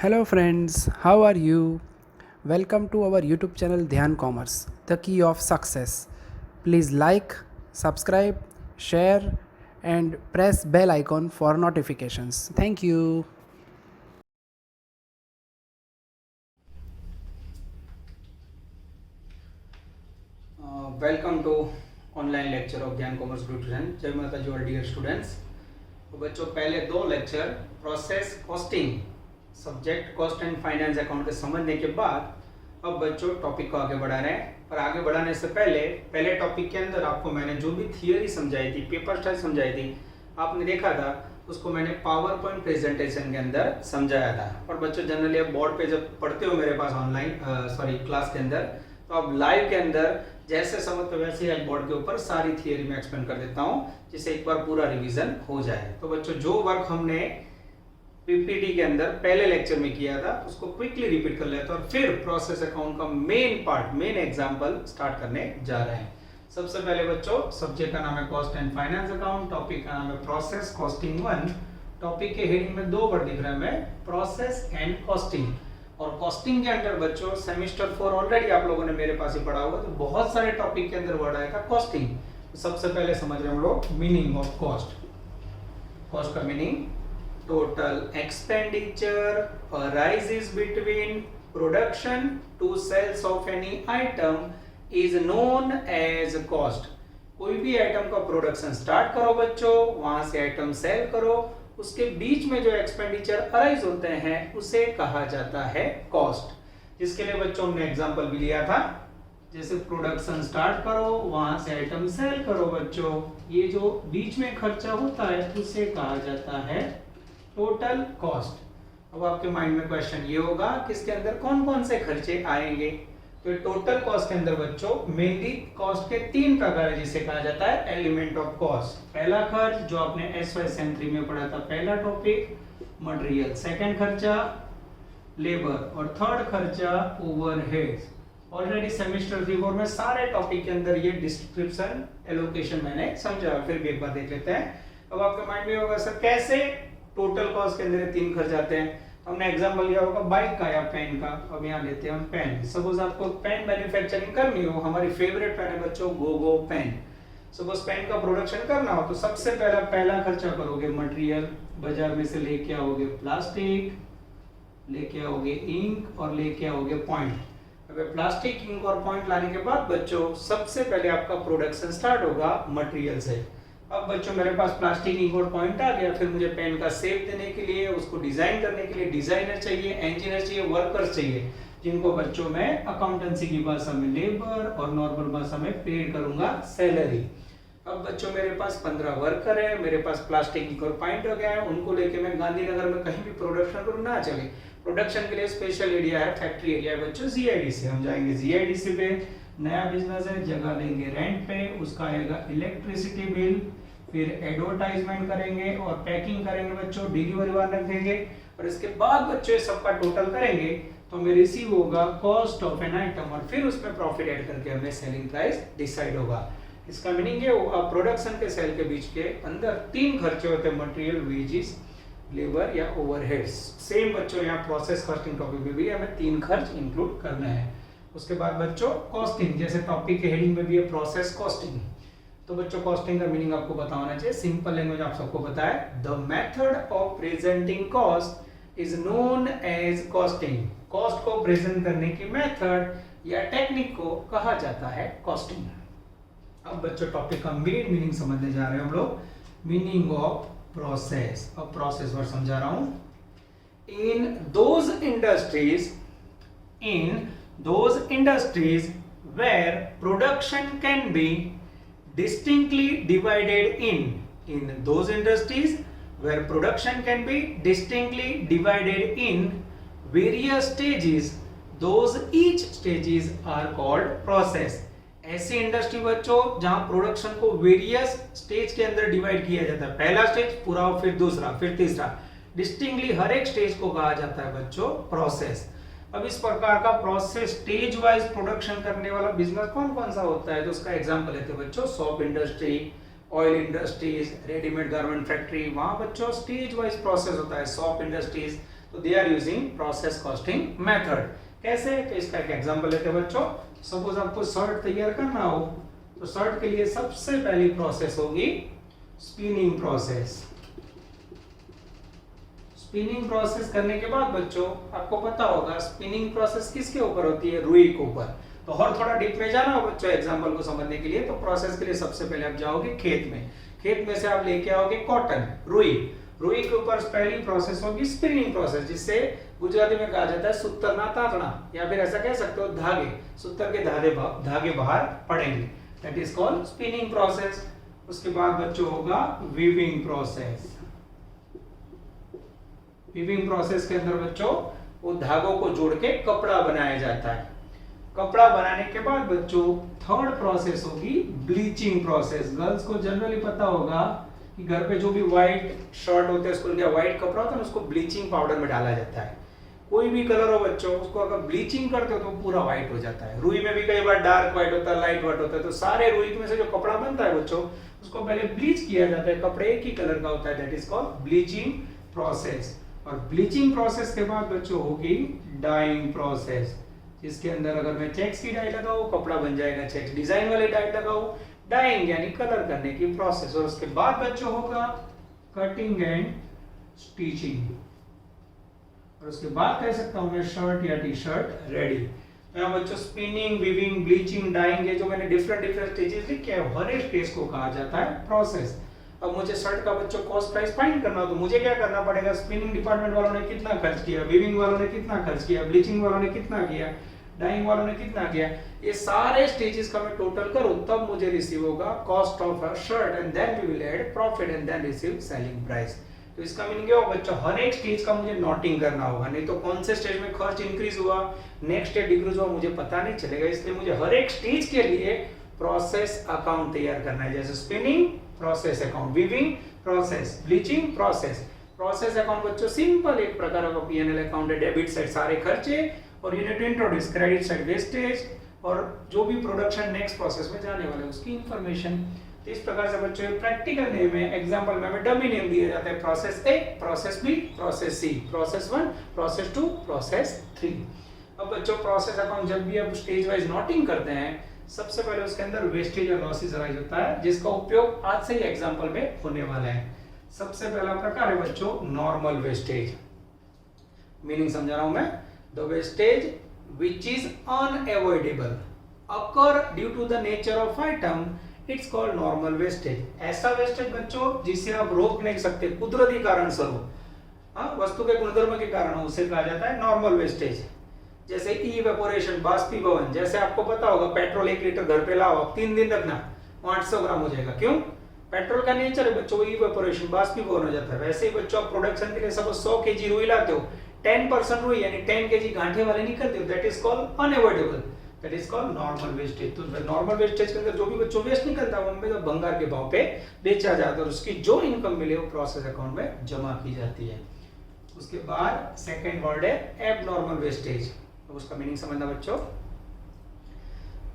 Hello, friends, how are you? Welcome to our YouTube channel Dhyan Commerce, the key of success. Please like, subscribe, share, and press bell icon for notifications. Thank you. Welcome to online lecture of Gyan commerce group student. जय माता जी और dear students. तो बच्चों पहले दो lecture process costing subject cost and finance account के समझने के बाद अब बच्चों टॉपिक को आगे बढ़ा रहे हैं। पर आगे बढ़ाने से पहले टॉपिक के अंदर आपको मैंने जो भी थियरी समझाई थी, पेपर स्टाइल समझाई थी, आपने देखा था उसको मैंने पावर पॉइंट प्रेजेंटेशन के अंदर समझाया था। और बच्चों जनरली आप बोर्ड पे जब पढ़ते हो मेरे पास ऑनलाइन क्लास के अंदर, तो अब लाइव के अंदर जैसे समझते हो वैसे ही बोर्ड के ऊपर सारी थियरी में एक्सप्लेन कर देता हूँ, जिससे एक बार पूरा रिवीजन हो जाए। तो बच्चों जो वर्क हमने पीपीटी के अंदर पहले लेक्चर में किया था उसको क्विकली रिपीट कर लेते हैं और फिर प्रोसेस अकाउंट का मेन एग्जांपल स्टार्ट करने जा रहे हैं। सबसे पहले बच्चों सब्जेक्ट का नाम है cost and finance account, topic का नाम है प्रोसेस कॉस्टिंग 1। टॉपिक के हेडिंग में दो वर्ड दिख रहे हैं हमें, प्रोसेस एंड कॉस्टिंग। और कॉस्टिंग के अंदर बच्चों सेमेस्टर 4 ऑलरेडी आप लोगों ने मेरे पास ही पढ़ा होगा, तो बहुत सारे टॉपिक के अंदर वर्ड आएगा कॉस्टिंग। तो सबसे पहले समझ रहे हम लोग मीनिंग ऑफ कॉस्ट। कॉस्ट का meaning total expenditure arises between production to sales of any item is known as cost. कोई भी आइटम का प्रोडक्शन स्टार्ट करो बच्चों, वहां से आइटम सेल करो, उसके बीच में जो एक्सपेंडिचर अराइज होते हैं उसे कहा जाता है कॉस्ट। जिसके लिए बच्चों हमने एग्जांपल भी लिया था, जैसे प्रोडक्शन स्टार्ट करो वहां से आइटम सेल करो बच्चों, ये जो बीच में खर्चा होता है उसे कहा जाता है टोटल कॉस्ट। अब आपके माइंड में क्वेश्चन ये होगा कि इसके अंदर कौन कौन से खर्चे आएंगे। तो टोटल कॉस्ट के अंदर बच्चों मेनली कॉस्ट के तीन प्रकार है, जिसे कहा जाता है एलिमेंट ऑफ कॉस्ट। पहला खर्च जो आपने एसवाई सेम 3 में पढ़ा था, पहला टॉपिक मटेरियल, सेकंड खर्चा लेबर और थर्ड खर्चा ओवरहेड्स। ऑलरेडी सेमेस्टर 3-4 में सारे टॉपिक के अंदर ये डिस्क्रिप्शन एलोकेशन मैंने समझा, फिर भी एक बार देख लेते हैं। अब आपके माइंड में होगा सर कैसे टोटल कॉस्ट के अंदर तीन खर्च आते हैं। हमने एग्जांपल लिया होगा बाइक का या पेन का। अब यहाँ लेते हैं हम पेन। सपोज आपको पेन मैन्युफैक्चरिंग करनी हो, हमारी फेवरेट पेन है बच्चों गोगो पेन। सपोज पेन का प्रोडक्शन करना हो तो सबसे पहला खर्चा करोगे मटेरियल, बाजार में से लेके आओगे प्लास्टिक, लेके आओगे इंक और लेके आओगे पॉइंट। अब प्लास्टिक, इंक और पॉइंट लाने के बाद बच्चों सबसे पहले आपका प्रोडक्शन स्टार्ट होगा मटेरियल से। अब बच्चों मेरे पास प्लास्टिक, इंक और पॉइंट आ गया, फिर मुझे पेन का शेप देने के लिए, उसको डिजाइन करने के लिए डिजाइनर चाहिए, इंजीनियर चाहिए, वर्कर्स चाहिए, जिनको बच्चों मैं अकाउंटेंसी की भाषा में लेबर और नॉर्मल भाषा में पेड करूंगा सैलरी। अब बच्चों मेरे पास 15 वर्कर है, मेरे पास प्लास्टिक, इंक और पॉइंट हो गया है, उनको लेके मैं गांधीनगर में कहीं भी प्रोडक्शन करूँ ना चले। प्रोडक्शन के लिए स्पेशल एरिया है, फैक्ट्री एरिया है बच्चों, जीआईडीसी। हम जाएंगे जीआईडीसी पे, नया बिजनेस है, जगह लेंगे रेंट पे, उसका आएगा इलेक्ट्रिसिटी बिल, फिर एडवर्टाइजमेंट करेंगे और पैकिंग करेंगे बच्चों, डिलीवरी वाला रखेंगे, और इसके बाद बच्चों सबका टोटल करेंगे तो हमें रिसीव होगा कॉस्ट ऑफ एन आइटम, और फिर उसमें प्रॉफिट ऐड करके हमें सेलिंग प्राइस डिसाइड होगा। इसका मीनिंग ये होगा प्रोडक्शन के सेल के बीच के अंदर तीन खर्चे होते हैं, मटेरियल, वेजेस, लेबर या ओवरहेड्स। सेम बच्चों यहाँ प्रोसेस कॉस्टिंग टॉपिक में भी हमें तीन खर्च इंक्लूड करना है। उसके बाद बच्चों कॉस्टिंग, जैसे टॉपिक के हेडिंग में भी है प्रोसेस कॉस्टिंग। तो बच्चों कॉस्टिंग का मीनिंग आपको पता होना चाहिए, सिंपल लैंग्वेज आप सबको पता है। The method of presenting cost is known as costing. Cost को प्रेजेंट करने की मेथड या टेक्निक को कहा जाता है कॉस्टिंग। अब बच्चों टॉपिक का मेन मीनिंग समझने जा रहे हैं हम लोग, मीनिंग ऑफ प्रोसेस। अब प्रोसेस वर्ड समझा रहा हूं। In those industries where production can be distinctly divided in those industries where production can be distinctly divided in various stages, those each stages are called process। ऐसी industry बच्चों जहां production को various stage के अंदर divide किया जाता है, पहला स्टेज पूरा, फिर दूसरा, फिर तीसरा, डिस्टिंक्टली हर एक स्टेज को कहा जाता है बच्चों प्रोसेस। अब इस प्रकार का प्रोसेस स्टेज वाइज प्रोडक्शन करने वाला बिजनेस कौन कौन सा होता है, तो उसका एग्जांपल लेते हैं बच्चों, soap industry, oil industries, readymade garment factory, वहां बच्चों स्टेज वाइज प्रोसेस होता है। सोप इंडस्ट्रीज तो they are using process costing method. कैसे? तो इसका एक एग्जांपल लेते हैं बच्चों। सपोज आपको शर्ट तैयार करना हो तो शर्ट के लिए सबसे पहली प्रोसेस होगी स्पिनिंग प्रोसेस। स्पिनिंग प्रोसेस करने के बाद बच्चों आपको पता होगा स्पिनिंग प्रोसेस किसके ऊपर होती है? रुई के ऊपर। तो और थोड़ा डीप में जाना हो बच्चों एग्जांपल को समझने के लिए, तो प्रोसेस के लिए सबसे पहले आप जाओगे खेत में। खेत में से आप लेके आओगे कॉटन, रुई। रुई के ऊपर पहली प्रोसेस होगी स्पिनिंग प्रोसेस, जिससे गुजराती में कहा जाता है सूतर ना तातना, या फिर ऐसा कह सकते हो धागे, सूतर के धागे बाहर पड़ेंगे। That is called spinning process. उसके बाद बच्चों होगा वीविंग प्रोसेस। वीविंग प्रोसेस के अंदर बच्चों वो धागों को जोड़ के कपड़ा बनाया जाता है। कपड़ा बनाने के बाद बच्चों थर्ड प्रोसेस होगी ब्लीचिंग प्रोसेस। गर्ल्स को जनरली पता होगा कि घर पे जो भी व्हाइट शर्ट होते हैं, स्कूल का व्हाइट कपड़ा होता है, उसको ब्लीचिंग पाउडर में डाला जाता है। कोई भी कलर हो बच्चों, उसको अगर ब्लीचिंग करते हो तो पूरा व्हाइट हो जाता है। रुई में भी कई बार डार्क व्हाइट होता है, लाइट व्हाइट होता है। तो सारे रुई में से जो कपड़ा बनता है बच्चों, उसको पहले ब्लीच किया जाता है। कपड़े एक ही कलर का होता है, that is called bleaching process. और ब्लीचिंग प्रोसेस के बाद बच्चों होगी डाइंग प्रोसेस, जिसके अंदर अगर मैं चेक्स की डाई लगाऊं कपड़ा बन जाएगा चेक्स, डिजाइन वाले डाई लगाऊं डाइंग यानी कलर करने की प्रोसेस। और उसके बाद बच्चों होगा कटिंग एंड स्टिचिंग। और उसके बाद कह सकता हूं मैं शर्ट या टी शर्ट रेडी। यहाँ बच्चों स्पिनिंग, वीविंग, ब्लीचिंग, डाइंग, ये जो मैंने डिफरेंट स्टेजेस लिखे हैं, हर एक स्टेज को कहा जाता है प्रोसेस। अब मुझे शर्ट का बच्चों कॉस्ट प्राइस फाइंड करना हो तो मुझे क्या करना पड़ेगा? स्पिनिंग डिपार्टमेंट वालों ने कितना खर्च किया, वीविंग वालों ने कितना खर्च किया, ब्लीचिंग वालों ने कितना किया, डाइंग वालों ने कितना किया, ये सारे स्टेजेस का मैं टोटल करूं तब मुझे रिसीव होगा cost of a shirt, and then we will add profit and then receive selling price. तो इसका मीनिंग क्या होगा बच्चों? हर एक स्टेज का मुझे नोटिंग करना होगा, नहीं तो कौन से स्टेज में खर्च इंक्रीज हुआ, नेक्स्ट स्टेज डिक्रीज हुआ, मुझे पता नहीं चलेगा। इसलिए मुझे हर एक स्टेज के लिए प्रोसेस अकाउंट तैयार करना है। जैसे spinning process account, weaving process, bleaching process. Process account बच्चों सिंपल एक प्रकार का पीएनएल अकाउंट है। डेबिट साइड सारे खर्चे और unit introduce, credit side wastage और जो भी प्रोडक्शन नेक्स्ट प्रोसेस में जाने वाले उसकी इंफॉर्मेशन। तो इस प्रकार से बच्चों प्रैक्टिकल नेम है, एग्जांपल में डमी नेम दिए जाते हैं। Process A, process B, process C, process 1, process 2, process 3। अब बच्चों प्रोसेस अकाउंट जब भी आप स्टेज वाइज नोटिंग करते हैं, सबसे पहले उसके अंदर वेस्टेज और लॉसेज अराइज होता है, जिसका उपयोग आज से ही एग्जांपल में होने वाला है। सबसे पहला प्रकार है बच्चों नॉर्मल वेस्टेज। मीनिंग समझा रहा हूं मैं। The wastage which is unavoidable occur due to the nature of item, it's called normal wastage। ऐसा वेस्टेज बच्चों जिसे आप रोक नहीं सकते, कुदरती कारण स्वरूप, वस्तु के गुणधर्म के कारण हो, उसे कहा जाता है नॉर्मल वेस्टेज। जैसे इवेपोरेशन, बाष्पीभवन। जैसे आपको पता होगा पेट्रोल 1 लीटर घर पे लाओ 3 दिन रखना, 800 ग्राम हो जाएगा। क्यों? पेट्रोल का नेचर है बच्चों, इवेपोरेशन, बाष्पीभवन हो जाता है। वैसे ही बच्चों आप प्रोडक्शन के लिए सब 100 केजी रुई लाते हो, 10% रुई यानी 10 केजी गांठे वाले निकलते हो, that is called unavoidable, that is called normal wastage. तो नॉर्मल वेस्टेज के अंदर जो भी बच्चों वेस्ट निकलता है वो हमें भंगार के भाव पे बेचा जाता है और उसकी जो इनकम मिले वो प्रोसेस अकाउंट में जमा की जाती है। उसके बाद सेकंड वर्ड है एबनॉर्मल वेस्टेज। तो उसका मीनिंग समझना बच्चों।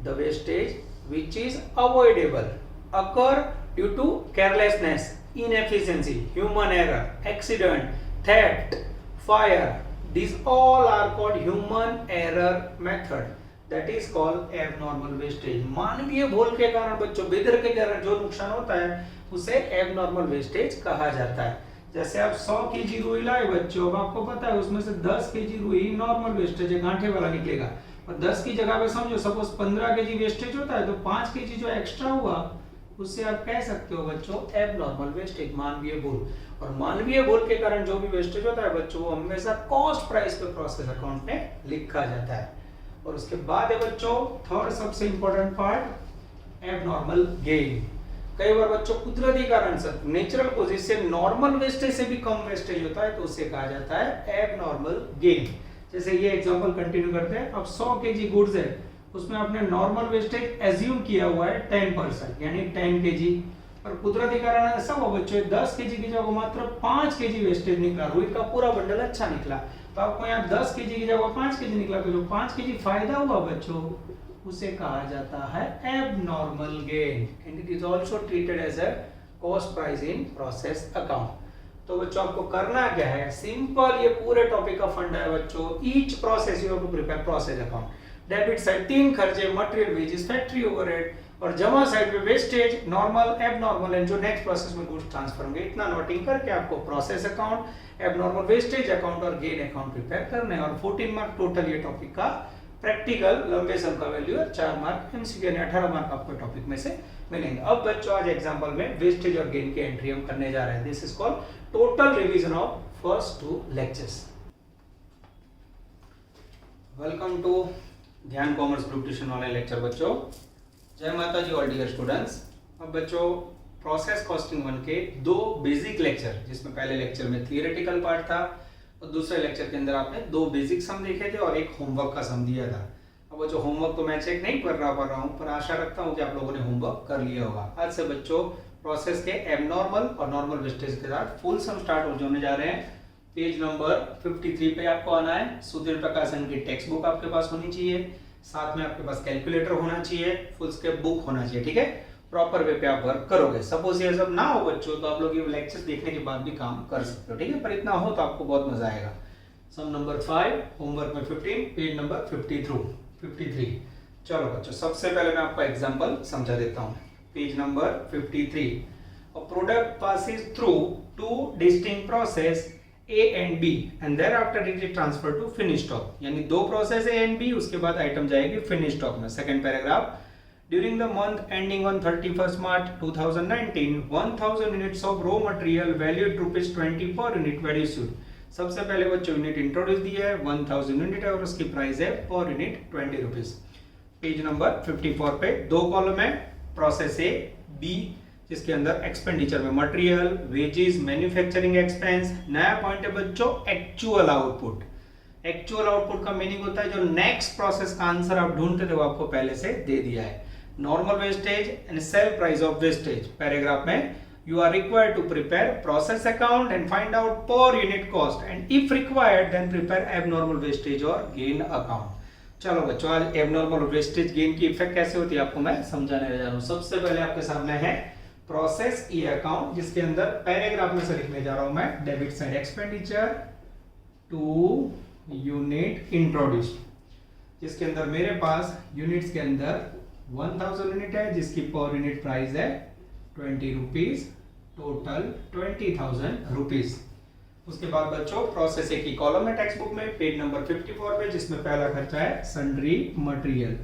The wastage which is avoidable occur due to carelessness, inefficiency, human error, accident, theft, fire, these all are called human error method, that is called abnormal wastage। मानवीय भूल के कारण बच्चों, बेदर के कारण जो नुकसान होता है उसे abnormal wastage कहा जाता है। जैसे आप 100 केजी रुई लाए बच्चों, अब आपको पता है उसमें से 10 केजी रुई नॉर्मल वेस्टेज है, गांठे वाला निकलेगा, और 10 की जगह पे समझो सपोज 15 केजी वेस्टेज होता है, तो 5 केजी जो एक्स्ट्रा हुआ उससे आप कह सकते हो बच्चों एबनॉर्मल वेस्टेज, मानवीय भूल। और मानवीय भूल के कारण जो भी वेस्टेज होता है बच्चों वो हमेशा कॉस्ट प्राइस पे प्रोसेस अकाउंट में लिखा जाता है। और उसके बाद है बच्चों थर्ड सबसे इंपॉर्टेंट पार्ट एबनॉर्मल गेन। कई बार बच्चों कुदरती कारण से, नेचुरल कोजेस से नॉर्मल वेस्टेज से भी कम वेस्टेज होता है तो उसे कहा जाता है एबनॉर्मल गेन। जैसे ये एग्जांपल कंटिन्यू करते हैं। अब 100 केजी गुड्स है, उसमें आपने नॉर्मल वेस्टेज एज्यूम किया हुआ है 10% यानी 10 केजी, पर कुदरती कारण ऐसा हुआ बच्चों 10 केजी की जगह मात्र 5 केजी वेस्टेज निकला, रुई का पूरा बंडल अच्छा निकला, तो आपको यहाँ 10 केजी की जगह 5 केजी निकला, तो जो 5 केजी फायदा हुआ बच्चों उसे कहा जाता है abnormal gain, and it is also treated as a cost price in process account. तो बच्चों आपको करना क्या है, सिंपल ये पूरे टॉपिक का फंडा है बच्चों। Each process you have to prepare process account. Debit side 3 खर्चे, मटेरियल, वेजेस, फैक्ट्री ओवरहेड, और जमा साइड पे वेस्टेज, नॉर्मल, एबनॉर्मल एंड जो नेक्स्ट प्रोसेस में गुड्स ट्रांसफर होंगे। इतना नोटिंग करके आपको process account, abnormal wastage account और गेन अकाउंट प्रिपेयर करने हैं। और 14 मार्क टोटल ये टॉपिक का प्रैक्टिकल लंबे सम का वैल्यू है, 4 मार्क एमसीक्यू यानी 18 मार्क आपको टॉपिक में से मिलेंगे। अब बच्चों आज एग्जांपल में वेस्टेज और गेन की एंट्री हम करने जा रहे हैं। This is called total revision of first 2 lectures. Welcome to Dhyan commerce group tuition online lecture बच्चों। जय माता जी ऑल डियर स्टूडेंट्स। अब बच्चों प्रोसेस कॉस्टिंग 1 के 2 बेसिक लेक्चर, जिसमें पहले लेक्चर में थियोरेटिकल पार्ट था और दूसरे लेक्चर के अंदर आपने 2 बेसिक सम देखे थे और एक होमवर्क का सम दिया था। अब बच्चों होमवर्क तो मैं चेक नहीं कर रहा हूँ, पर आशा रखता हूँ कि आप लोगों ने होमवर्क कर लिया होगा। आज से बच्चों प्रोसेस के एबनॉर्मल और नॉर्मल वेस्टेज के साथ फुल सम स्टार्ट होने जा रहे हैं। पेज नंबर 53 पे आपको आना है। सुधीर प्रकाशन की टेक्स्ट बुक आपके पास होनी चाहिए, साथ में आपके पास कैलकुलेटर होना चाहिए, फुल स्केप बुक होना चाहिए, ठीक है। प्रॉपर वे पे आप वर्क करोगे। सपोज ये सब ना हो बच्चों तो आप लोग ये लेक्चर्स देखने के बाद भी काम कर सकते हो, ठीक है, पर इतना हो तो आपको बहुत मजा आएगा। सम नंबर 5 होमवर्क में 15 पेज नंबर 53। चलो बच्चों सबसे पहले मैं आपको एग्जांपल समझा देता हूँ। Page number 53। A product passes through 2 distinct process A and B and thereafter it is transferred to finished stock। यानी 2 प्रोसेस A and B, उसके बाद आइटम जाएगी फिनिश स्टॉक में। Second paragraph, during the month ending on 31 March 2019 1000 units of raw material valued ₹20 per unit where issued. सबसे पहले बच्चों unit introduce दिया है, 1000 यूनिट है और उसकी प्राइस है पर यूनिट ₹20। पेज नंबर 54 पे 2 कॉलम है, प्रोसेस ए, बी, जिसके अंदर एक्सपेंडिचर में मटेरियल, वेजेस, मैन्युफैक्चरिंग एक्सपेंस। नया पॉइंट है बच्चों एक्चुअल आउटपुट। एक्चुअल आउटपुट का मीनिंग होता है जो नेक्स्ट प्रोसेस का आंसर आप ढूंढते थे वो आपको पहले से दे दिया है। Normal wastage and sale price of wastage. Paragraph में you are required to prepare process account and find out per unit cost and if required then prepare abnormal wastage or gain account। चलो बच्चों आज abnormal wastage gain की effect कैसे होती है आपको मैं समझाने जा रहा हूँ। सबसे पहले आपके सामने है प्रोसेस ई अकाउंट, जिसके अंदर पैराग्राफ में से लिखने जा रहा हूं मैं debit side expenditure 2 unit introduced, जिसके अंदर मेरे पास यूनिट्स के अंदर 1000 यूनिट है जिसकी पर यूनिट प्राइस है ₹20, टोटल ₹20,000। उसके बाद बच्चों प्रोसेस ए की कॉलम है टेक्स्ट बुक में पेज नंबर 54 पे, जिसमें पहला खर्चा है सन्ड्री मटेरियल,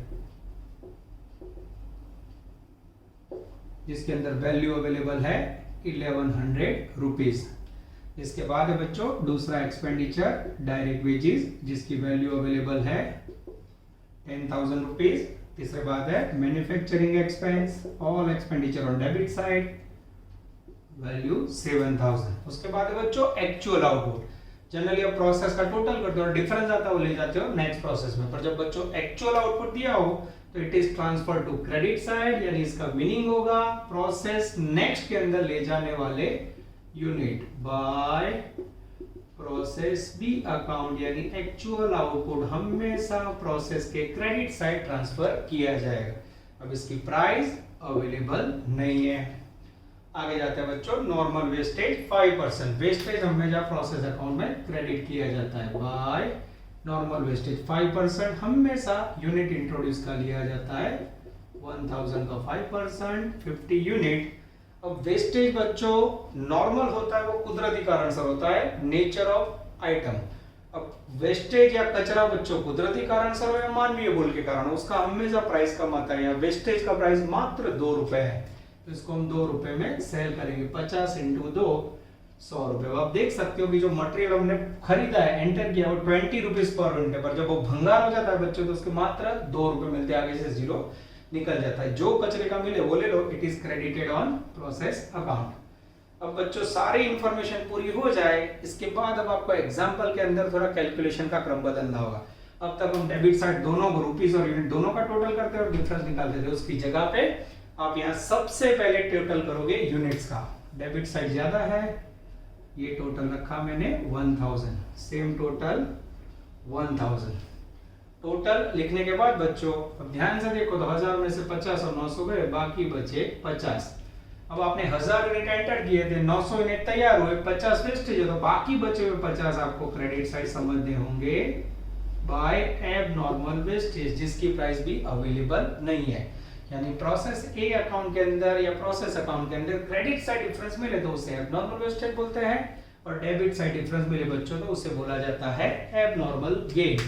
जिसके अंदर वैल्यू अवेलेबल है ₹1100। इसके बाद है बच्चों दूसरा एक्सपेंडिचर डायरेक्ट वेजेस, जिसकी वैल्यू अवेलेबल है ₹10,000। तीसरे बाद है manufacturing expense, all expenditure on debit side, value 7000। उसके बाद है बच्चों एक्चुअल आउटपुट। जनरली आप प्रोसेस का टोटल करते हो और डिफरेंस आता है वो ले जाते हो नेक्स्ट प्रोसेस में, पर जब बच्चों एक्चुअल आउटपुट दिया हो तो it is transfer to credit side, यानी इसका मीनिंग होगा प्रोसेस नेक्स्ट के अंदर ले जाने वाले unit by process B account, यानी एक्चुअल आउटपुट हमेशा प्रोसेस के क्रेडिट साइड ट्रांसफर किया जाएगा। अब इसकी प्राइस अवेलेबल नहीं है। आगे जाते हैं बच्चों नॉर्मल वेस्टेज 5%। वेस्टेज हमेशा प्रोसेस अकाउंट में क्रेडिट किया जाता है बाय नॉर्मल वेस्टेज 5%। हमेशा यूनिट इंट्रोड्यूस का लिया जाता है 1000 का 5%, 50 यूनिट। अब वेस्टेज बच्चों नॉर्मल होता है वो कुदरती कारण से होता है, नेचर ऑफ आइटम। अब वेस्टेज या कचरा बच्चों कुदरती कारण से हो या मानवीय भूल के कारण, उसका हमेशा प्राइस कम आता है। वेस्टेज का प्राइस मात्र ₹2 है, तो इसको हम ₹2 में सेल करेंगे। 50 × 2 ₹100। आप देख सकते हो कि जो मटेरियल हमने खरीदा है एंटर किया वो ₹20 पर यूनिट है, पर जब वो भंगार हो जाता है बच्चों तो उसके मात्र ₹2 मिलते हैं, आगे से 0 निकल जाता है। जो कचरे का मिले वो ले लो, it is credited on process account. अब बच्चों सारी इंफॉर्मेशन पूरी हो जाए इसके बाद अब आपको एग्जांपल के अंदर थोड़ा कैलकुलेशन का क्रम बदलना होगा। अब तक हम डेबिट साइड दोनों रुपीस और यूनिट दोनों का टोटल करते हैं और डिफरेंस निकालते थे, उसकी जगह पे आप यहाँ सबसे पहले टोटल करोगे यूनिट्स का। डेबिट साइड ज्यादा है, ये टोटल रखा मैंने 1000, सेम टोटल 1000। टोटल लिखने के बाद बच्चों अब ध्यान से देखो तो 1000 में से 50 और 900 गए, बाकी बचे 50। अब आपने 1000 यूनिट एंटर किए थे, 900 यूनिट तैयार हुए, 50 वेस्टेज है, तो बाकी बचे हुए 50 आपको क्रेडिट साइड समझने होंगे बाय एबनॉर्मल वेस्टेज, जिसकी प्राइस भी अवेलेबल नहीं है। यानी प्रोसेस ए अकाउंट के अंदर या प्रोसेस अकाउंट के अंदर क्रेडिट साइड डिफरेंस मिले तो उसे एबनॉर्मल वेस्टेज बोलते हैं, और डेबिट साइड डिफरेंस मिले बच्चों तो उसे बोला जाता है एबनॉर्मल गेन।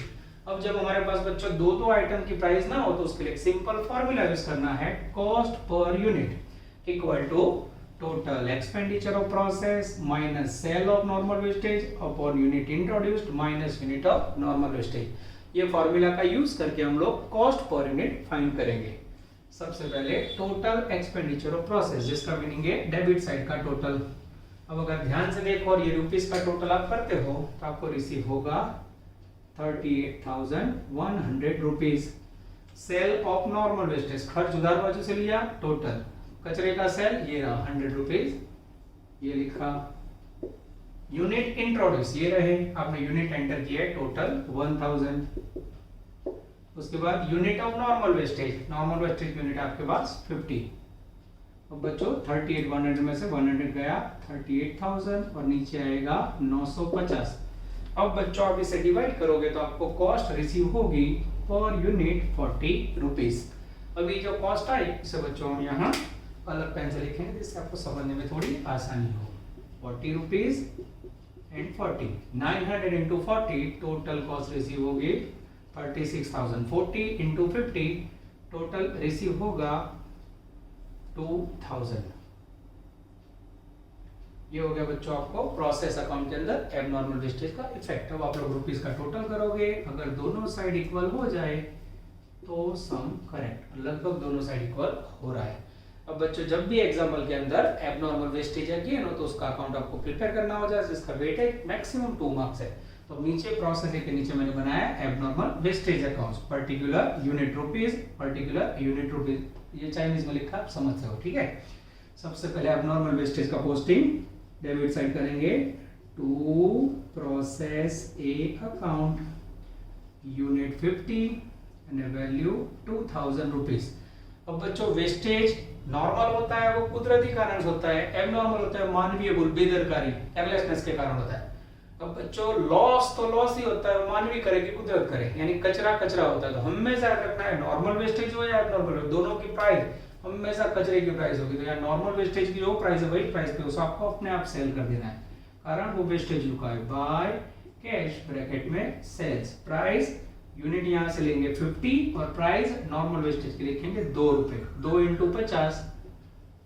अब जब हमारे पास बच्चों दो आइटम की प्राइस ना हो तो उसके लिए एक सिंपल फॉर्मूला यूज करना है, cost per unit equal to total expenditure of process minus sale of normal wastage upon unit introduced minus unit of normal wastage. ये फॉर्मूला का यूज करके हम लोग कॉस्ट पर यूनिट फाइंड करेंगे। सबसे पहले टोटल एक्सपेंडिचर ऑफ प्रोसेस, जिसका meaning है डेबिट साइड का टोटल। अब अगर ध्यान से देखो और ये रुपीस का टोटल आप करते हो तो आपको रिसीव होगा 38,100 rupees. Sale of normal wastage, खर्च उधार बाजू से लिया, टोटल कचरे का सेल ये रहा 100 रुपीज, ये लिखा। यूनिट इंट्रोड्यूस ये रहे, आपने यूनिट एंटर किया है, टोटल 1000। उसके बाद unit of normal wastage, normal wastage unit आपके पास 50। अब बच्चों 38,100 में से 100 गया, 38,000 और नीचे आएगा 950। अब बच्चों आप इसे डिवाइड करोगे तो आपको कॉस्ट रिसीव होगी पर यूनिट 40 रुपीज। अभी जो कॉस्ट आई इसे बच्चों हम यहाँ अलग पेन से लिखेंगे जिससे आपको समझने में थोड़ी आसानी हो। 40 rupees and 40, 900 into 40 total cost receive होगी 36,000। 40 इंटू 50 टोटल रिसीव होगा 2000। ये हो गया बच्चों आपको प्रोसेस अकाउंट के अंदर एबनॉर्मल वेस्टेज का इफेक्ट। अब आप लोग रुपीस का टोटल करोगे, अगर दोनों साइड इक्वल हो जाए तो सम करेक्ट, लगभग दोनों साइड इक्वल हो रहा है। अब बच्चों जब भी एग्जांपल के अंदर एबनॉर्मल वेस्टेज है गेन हो तो उसका अकाउंट आपको प्रिपेयर करना हो जाए, जिसका वेटेज मैक्सिमम 2 मार्क्स है। तो नीचे प्रोसेस के नीचे मैंने बनाया abnormal wastage accounts, particular unit rupees, particular unit rupees. ये चाइनीज में लिखा आप समझते हो, ठीक है। सबसे पहले एबनॉर्मल वेस्टेज का पोस्टिंग डेबिट साइड करेंगे to process A account, unit 50 and value 2000 rupees. अब बच्चों वेस्टेज नॉर्मल होता है वो कुदरती कारण से होता है, एबनॉर्मल होता है मानवीय भूल, बेदरकारी, केयरलेसनेस के कारण होता है। अब बच्चों लॉस तो लॉस ही होता है, मानवीय करे कि कुदरत करे, यानी कचरा कचरा होता है। तो हमेशा रखना है नॉर्मल वेस्टेज हो या एबनॉर्मल हो, दोनों की प्राइस हमेशा कचरे की प्राइस होगी। तो यार नॉर्मल वेस्टेज की जो प्राइस है वही प्राइस पे उसे आपको अपने आप सेल कर देना है, कारण वो वेस्टेज रुका है। बाय कैश ब्रैकेट में सेल्स प्राइस, यूनिट यहां से लेंगे 50 और प्राइस नॉर्मल वेस्टेज के लिखेंगे 2 रुपए, 2 इंटू 50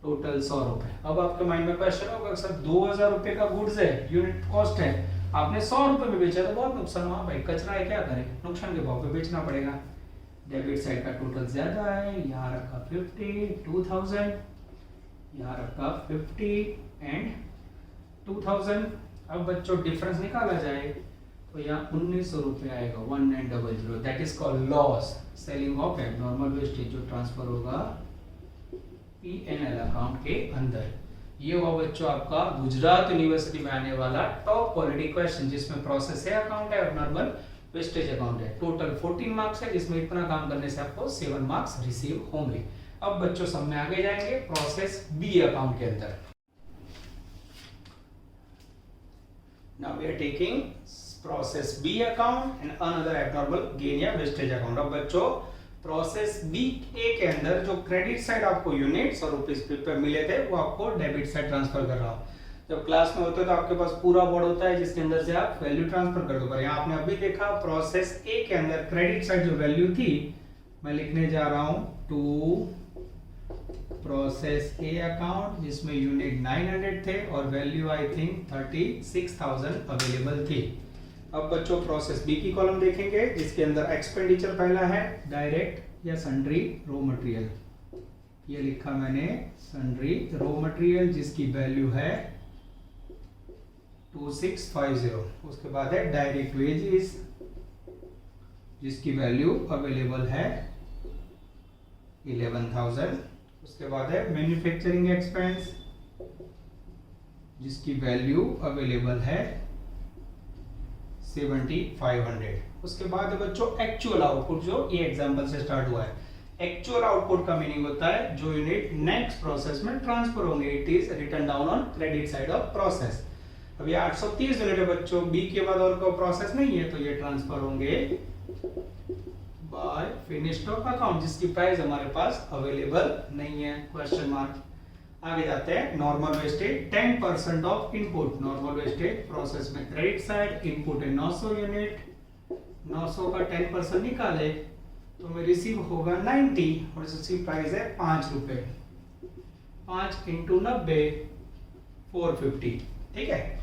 टोटल 100 रुपए। अब आपके माइंड में क्वेश्चन होगा सर 2000 रुपए का गुड्स है, यूनिट कॉस्ट है, आपने 100 रुपए में बेचा तो बहुत नुकसान हुआ भाई, कचरा है क्या करें, नुकसान के भाव पे बेचना पड़ेगा। डेबिट साइड का टोटल ज्यादा है, यहाँ रखा 50, 2000, यहाँ रखा 50 एंड 2000। अब बच्चों डिफरेंस निकाला जाए तो यहाँ 1900 रुपए आएगा, 1900, that is called loss selling of abnormal wastage, जो ट्रांसफर होगा पीएनएल अकाउंट के अंदर। ये हुआ बच्चों आपका गुजरात यूनिवर्सिटी में आने वाला टॉप क्वालिटी क्वेश्चन, जिसमें प्रोसेस है अकाउंट है और नॉर्मल वेस्टेज अकाउंट है। टोटल 14 मार्क्स है, जिसमें इतना काम करने से आपको 7 मार्क्स रिसीव होंगे। अब बच्चों सब में आगे जाएंगे प्रोसेस बी अकाउंट के अंदर। Now we are taking process B account and another abnormal gain या वेस्टेज अकाउंट। अब बच्चों प्रोसेस बी ए के अंदर जो क्रेडिट साइड आपको यूनिट्स और रुपीस पे मिले थे वो आपको डेबिट साइड ट्रांसफर कर रहा हूं। जब क्लास में होते तो आपके पास पूरा बोर्ड होता है जिसके अंदर से आप वैल्यू ट्रांसफर कर दो, पर यहाँ आपने अभी देखा प्रोसेस ए के अंदर क्रेडिट साइड जो वैल्यू थी मैं लिखने जा रहा हूं टू प्रोसेस ए अकाउंट, जिसमें यूनिट 900 थे और वैल्यू आई थिंक 36,000 अवेलेबल थी। अब बच्चों प्रोसेस बी की कॉलम देखेंगे जिसके अंदर एक्सपेंडिचर पहला है डायरेक्ट या सन्ड्री रॉ मटेरियल, ये लिखा मैंने सन्ड्री रॉ मटेरियल जिसकी वैल्यू है 2650। उसके बाद है डायरेक्ट वेजेस जिसकी वैल्यू अवेलेबल है 11,000। उसके बाद है मैन्युफैक्चरिंग एक्सपेंस जिसकी वैल्यू अवेलेबल है 7500। उसके बाद है बच्चों एक्चुअल आउटपुट जो ये एग्जांपल से स्टार्ट हुआ है, एक्चुअल आउटपुट का मीनिंग होता है जो यूनिट नेक्स्ट प्रोसेस में ट्रांसफर होंगे, it is written down on credit side of process. अब ये 830 यूनिट है बच्चों, बी के बाद और कोई प्रोसेस नहीं है तो ये ट्रांसफर होंगे बाय फिनिश स्टॉक अकाउंट, जिसकी प्राइस हमारे पास अवेलेबल नहीं है, क्वेश्चन मार्क। आगे जाते हैं, normal wastage 10% of input. Normal wastage process में क्रेडिट साइड, इनपुट है 900 यूनिट, 900 का 10% निकाले तो में रिसीव होगा 90 और इसकी प्राइस है 5 रुपए। 5 इंटू 90 450, ठीक है।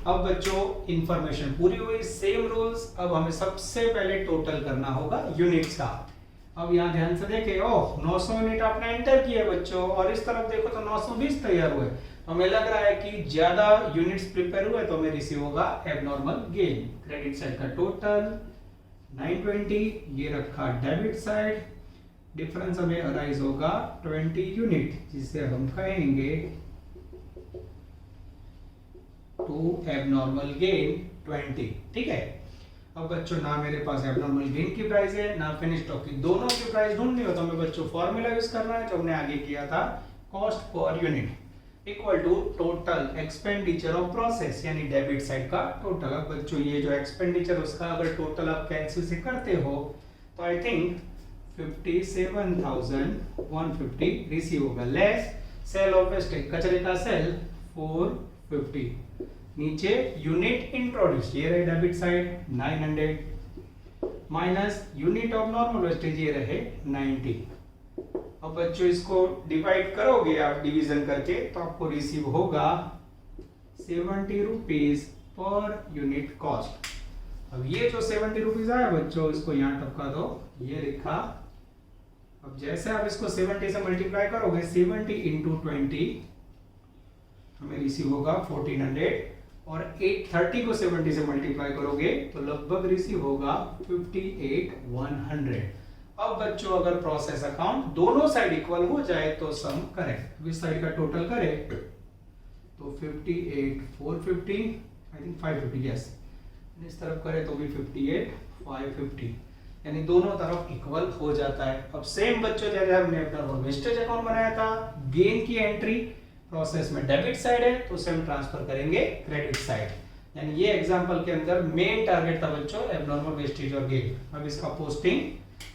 अब बच्चों इंफॉर्मेशन पूरी हुई, सेम रूल्स। अब हमें सबसे पहले टोटल करना होगा यूनिट्स का। अब यहाँ ध्यान से देखें, ओह 900 यूनिट आपने एंटर किया बच्चों, और इस तरफ देखो तो 920 तैयार हुए, तो हमें लग रहा है कि ज्यादा यूनिट्स प्रिपेयर हुए तो हमें रिसीव होगा एबनॉर्मल गेन। क्रेडिट साइड का टोटल 920, ये रखा डेबिट साइड, डिफरेंस हमें अराइज होगा 20 यूनिट, जिसे हम कहेंगे टू एबनॉर्मल गेन 20, ठीक है। अब बच्चों ना मेरे पास एबनॉर्मल गेन की प्राइस है ना फिनिश स्टॉक की, दोनों की प्राइस ढूंढनी हो तो हमें बच्चों फॉर्मूला यूज करना है जो हमने आगे किया था, cost per unit equal to total expenditure of process, यानी डेबिट साइड का टोटल। अब बच्चों ये जो एक्सपेंडिचर उसका अगर टोटल आप कैंसिल से करते हो तो आई थिंक 57,150 रिसीव होगा, लेस सेल ऑफ वेस्टेज, कचरे का सेल 450, नीचे यूनिट इंट्रोड्यूस, ये रहे debit side 900, minus unit of normal wastage ये रहे 90। अब बच्चों इसको डिवाइड करोगे आप डिवीजन करके तो आपको रिसीव होगा 70 रुपीज पर यूनिट कॉस्ट। अब ये जो 70 रुपीज आया बच्चों, इसको यहाँ टपका दो, ये लिखा। अब जैसे आप इसको 70 से मल्टीप्लाई करोगे, 70 इंटू 20 हमें रिसीव होगा 1400, और 830 को 70 से मल्टीप्लाई करोगे तो लगभग रिसीव होगा 58,100। अब बच्चों अगर प्रोसेस अकाउंट दोनों साइड इक्वल हो जाए तो सम करें, इस साइड का टोटल करें तो 58,450, आई थिंक 550, यस, इस तरफ करें तो भी 58,550, यानी दोनों तरफ इक्वल हो जाता है। अब सेम बच्चों जैसे हमने अपना वेस्टेज अकाउंट बनाया था, गेन की एंट्री प्रोसेस में डेबिट साइड है तो उसे हम ट्रांसफर करेंगे क्रेडिट साइड, यानी ये एग्जांपल के अंदर मेन टारगेट था बच्चों एबनॉर्मल वेस्टेज और गेन। अब इसका पोस्टिंग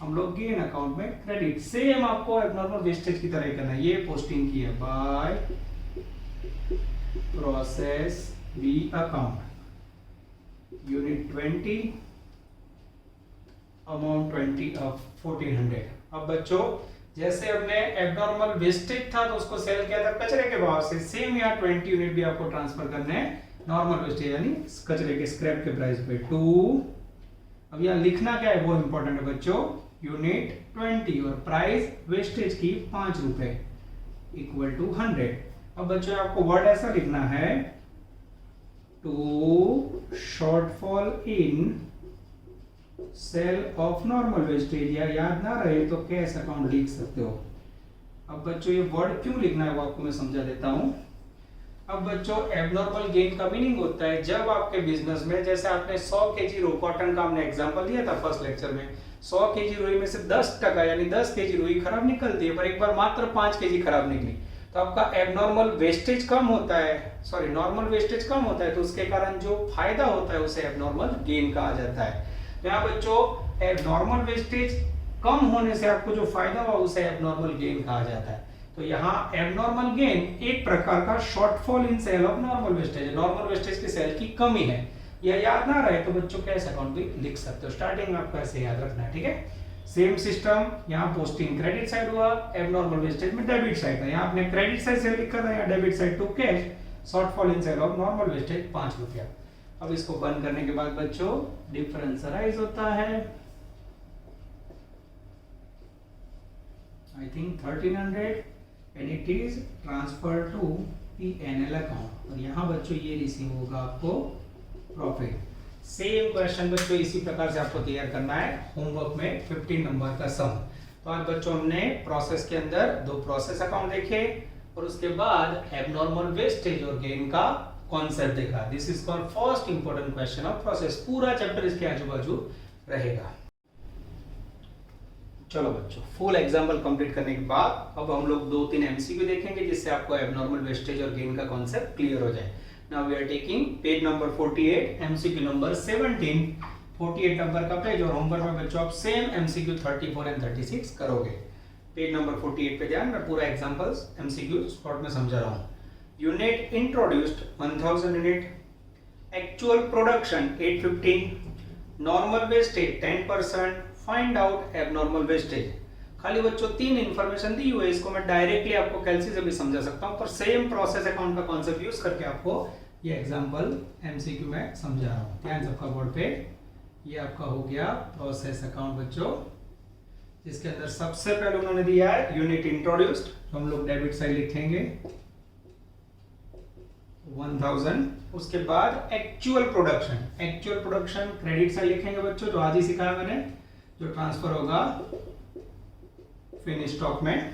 हम लोग गेन अकाउंट में क्रेडिट, सेम आपको एबनॉर्मल वेस्टेज की तरह करना है, ये पोस्टिंग की है by process B account, unit 20, amount 20 of 1400। अब बच्चों जैसे हमने एबनॉर्मल वेस्टेज था तो उसको सेल किया था कचरे के भाव से, सेम यहाँ 20 यूनिट भी आपको ट्रांसफर करने हैं नॉर्मल वेस्टेज यानी कचरे के स्क्रैप के प्राइस पे 2। अब यहाँ लिखना क्या है वो इंपॉर्टेंट है बच्चों, यूनिट 20 और प्राइस वेस्टेज की 5 रुपए इक्वल टू 100। अब बच्चों आपको वर्ड ऐसा लिखना है, to shortfall in sale of normal wastage, या याद ना रहे तो कैश अकाउंट लिख सकते हो। अब बच्चों ये वर्ड क्यों लिखना है वो आपको मैं समझा देता हूं। अब बच्चों एबनॉर्मल गेन का मीनिंग होता है जब आपके बिजनेस में, जैसे आपने 100 केजी रो कॉटन का हमने एग्जांपल दिया था फर्स्ट लेक्चर में, 100 केजी रुई में से 10% यानी 10 केजी रुई खराब निकलती है, पर एक बार मात्र 5 केजी खराब निकली तो आपका एबनॉर्मल वेस्टेज कम होता है, सॉरी नॉर्मल वेस्टेज कम होता है, तो उसके कारण जो फायदा होता है उसे एबनॉर्मल गेन कहा जाता है। तो यहाँ बच्चों नॉर्मल वेस्टेज कम होने से आपको जो फायदा हुआ उसे एबनॉर्मल गेन कहा जाता है। तो यहाँ एबनॉर्मल गेन एक प्रकार का shortfall in sale of normal wastage है, नॉर्मल वेस्टेज की सेल की कमी है। यह याद ना रहे तो बच्चों कैश अकाउंट भी लिख सकते हो, स्टार्टिंग में आपको ऐसे याद रखना है, ठीक है। सेम सिस्टम, यहाँ पोस्टिंग क्रेडिट साइड हुआ, एबनॉर्मल वेस्टेज में डेबिट साइड था, यहाँ आपने क्रेडिट साइड से लिखा था, यहाँ debit side to cash, shortfall in sale of normal wastage 5 रुपया। अब इसको बंद करने के बाद बच्चों डिफरेंस अराइज होता है, I think 1300 and it is transfer to P&L account, और यहाँ बच्चों ये रिसीव होगा आपको प्रॉफिट। सेम क्वेश्चन बच्चों इसी प्रकार से आपको तैयार करना है होमवर्क में 15 नंबर का सम। तो आज बच्चों हमने प्रोसेस के अंदर 2 प्रोसेस अकाउंट देखे और उसके बाद एबनॉर्मल वेस्टेज और गेन का कॉन्सेप्ट देखा। This is called first important question of process, पूरा चैप्टर इसके आजू बाजू रहेगा। चलो बच्चों, फुल एग्जाम्पल कंप्लीट करने के बाद अब हम लोग 2-3 एमसीक्यू देखेंगे जिससे आपको एबनॉर्मल वेस्टेज और गेन का कॉन्सेप्ट क्लियर हो जाए। Now we are taking page number 48, MCQ number 17, 48 number का पेज, और होमवर्क में बच्चों आप सेम एमसीक्यू 34 एंड 36 करोगे। पेज नंबर 48 पे ध्यान, मैं पूरा एग्जांपल्स एमसीक्यू स्पॉट में समझा रहा हूँ। Unit introduced 1000 unit, actual production 815, normal wastage 10%, find out abnormal wastage. खाली बच्चों 3 इंफॉर्मेशन दी हुई है, इसको मैं डायरेक्टली आपको कैलसी से भी समझा सकता हूँ, पर सेम प्रोसेस अकाउंट का कॉन्सेप्ट यूज करके आपको ये एग्जांपल एमसीक्यू में समझा रहा हूँ। ध्यान सबका बोर्ड पे, ये आपका हो गया प्रोसेस अकाउंट बच्चों, जिसके अंदर सबसे पहले उन्होंने दिया है यूनिट इंट्रोड्यूस्ड, तो हम लोग डेबिट साइड लिखेंगे 1000। उसके बाद actual production, actual production credit side लिखेंगे बच्चों, जो आज ही सिखाया मैंने, जो ट्रांसफर होगा फिनिश स्टॉक में।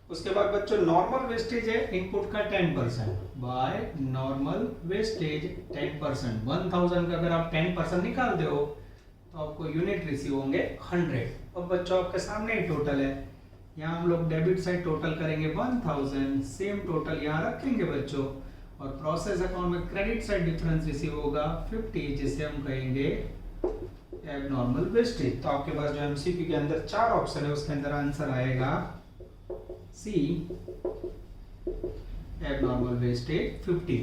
उसके बाद बच्चों नॉर्मल वेस्टेज है इनपुट का 10%, बाय नॉर्मल वेस्टेज 10%। 1000 का अगर आप 10% निकालते हो तो आपको यूनिट रिसीव होंगे 100। अब बच्चों आपके सामने ही टोटल है, यहाँ हम लोग डेबिट साइड टोटल करेंगे 1000, सेम टोटल यहाँ रखेंगे बच्चों, और प्रोसेस अकाउंट में क्रेडिट साइड डिफरेंस रिसीव होगा 50, जिसे हम कहेंगे एबनॉर्मल वेस्टेज। तो आपके पास जो एमसीक्यू के अंदर 4 ऑप्शन है, उसके अंदर आंसर आएगा सी, एबनॉर्मल वेस्टेज 50।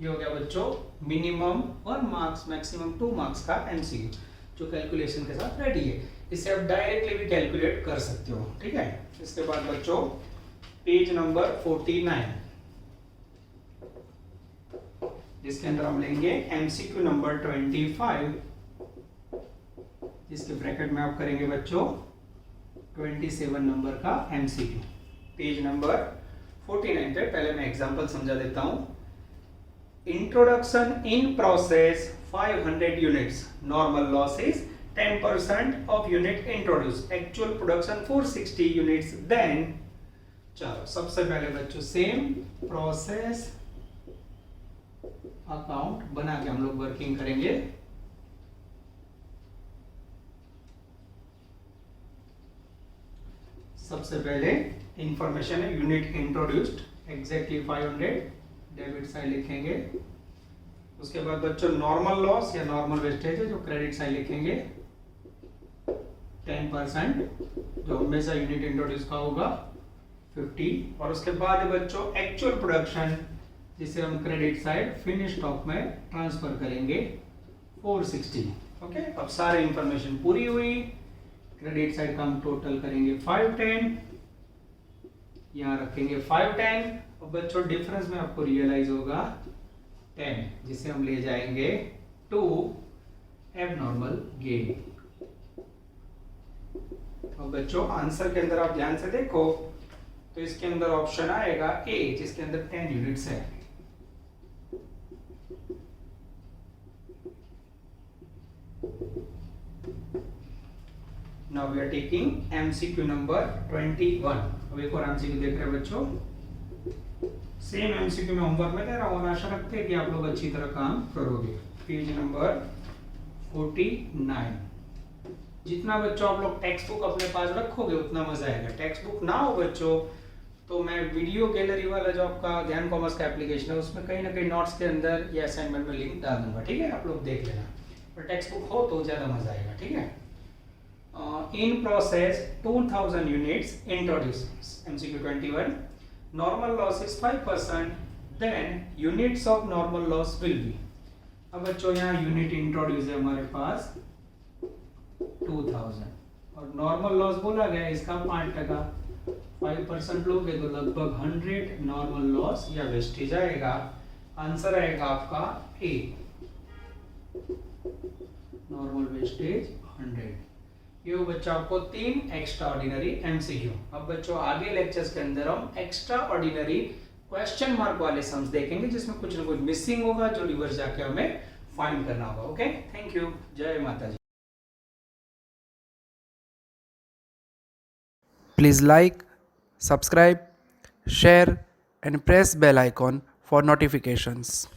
ये हो गया बच्चों मिनिमम 1 मार्क्स, मैक्सिमम 2 मार्क्स का एमसीक्यू, जो कैलकुलेशन के साथ रेडी है। इसे आप डायरेक्टली भी कैलकुलेट कर सकते हो, ठीक है। इसके बाद बच्चों पेज नंबर 49, जिसके अंदर हम लेंगे एमसीक्यू नंबर 25, जिसके ब्रैकेट में आप करेंगे बच्चों 27 नंबर का एमसीक्यू। पेज नंबर 49 पे पहले मैं एग्जांपल समझा देता हूं। Introduction in process 500 units, normal loss is 10% of unit introduce, actual production 460 units. Then चलो सबसे पहले बच्चों सेम प्रोसेस अकाउंट बना के हम लोग वर्किंग करेंगे। सबसे पहले इंफॉर्मेशन है unit introduced exactly 500, debit side लिखेंगे। उसके बाद बच्चों नॉर्मल लॉस या नॉर्मल वेस्टेज है, जो क्रेडिट साइड लिखेंगे 10%, जो हमेशा यूनिट इंट्रोड्यूस का होगा 50। और उसके बाद बच्चों एक्चुअल प्रोडक्शन, जिसे हम क्रेडिट साइड फिनिश स्टॉक में ट्रांसफर करेंगे 460। ओके, अब सारे इंफॉर्मेशन पूरी हुई। क्रेडिट साइड का हम टोटल करेंगे 510, यहां रखेंगे 510, और बच्चों डिफरेंस में आपको रियलाइज होगा 10, जिसे हम ले जाएंगे टू एबनॉर्मल गेन। और बच्चों आंसर के अंदर आप ध्यान से देखो तो इसके अंदर ऑप्शन आएगा ए, जिसके अंदर 10 यूनिट्स है। Now we are taking MCQ number 21। अब एक और MCQ देख रहे हैं बच्चों, सेम MCQ में होमवर्क में दे रहा हूँ और आशा रखते हैं कि आप लोग अच्छी तरह काम करोगे। Page number 49। जितना बच्चों आप लोग टेक्स्ट बुक अपने पास रखोगे उतना मजा आएगा। टेक्स्ट बुक ना हो बच्चों तो मैं वीडियो गैलरी वाला जो आपका ध्यान कॉमर्स का एप्लीकेशन है उसमें कहीं ना कहीं नोट्स के अंदर या असाइनमेंट में लिंक डाल दूंगा, ठीक है, आप लोग देख लेना। पर टेक्स्ट बुक हो तो ज्यादा मजा आएगा, ठीक है। In process 2000 units introduced, MCQ 21, normal loss is 5%, then units of normal loss will be। अब बच्चों यहाँ यूनिट इंट्रोड्यूस है हमारे पास 2000 और नॉर्मल लॉस बोला गया इसका 5%, 5% लोगे तो लगभग 100 नॉर्मल लॉस या वेस्टेज आएगा। आंसर आएगा आपका ए, नॉर्मल वेस्टेज 100। ये बच्चों आपको 3 एक्स्ट्रा ऑर्डिनरी एमसीक्यू। अब बच्चों आगे लेक्चर्स के अंदर हम एक्स्ट्रा ऑर्डिनरी क्वेश्चन मार्क वाले सम्स देखेंगे, जिसमें कुछ ना कुछ मिसिंग होगा जो रिवर्स जाके हमें फाइंड करना होगा। ओके, थैंक यू, जय माता जी। Please like, subscribe, share and press bell icon for notifications.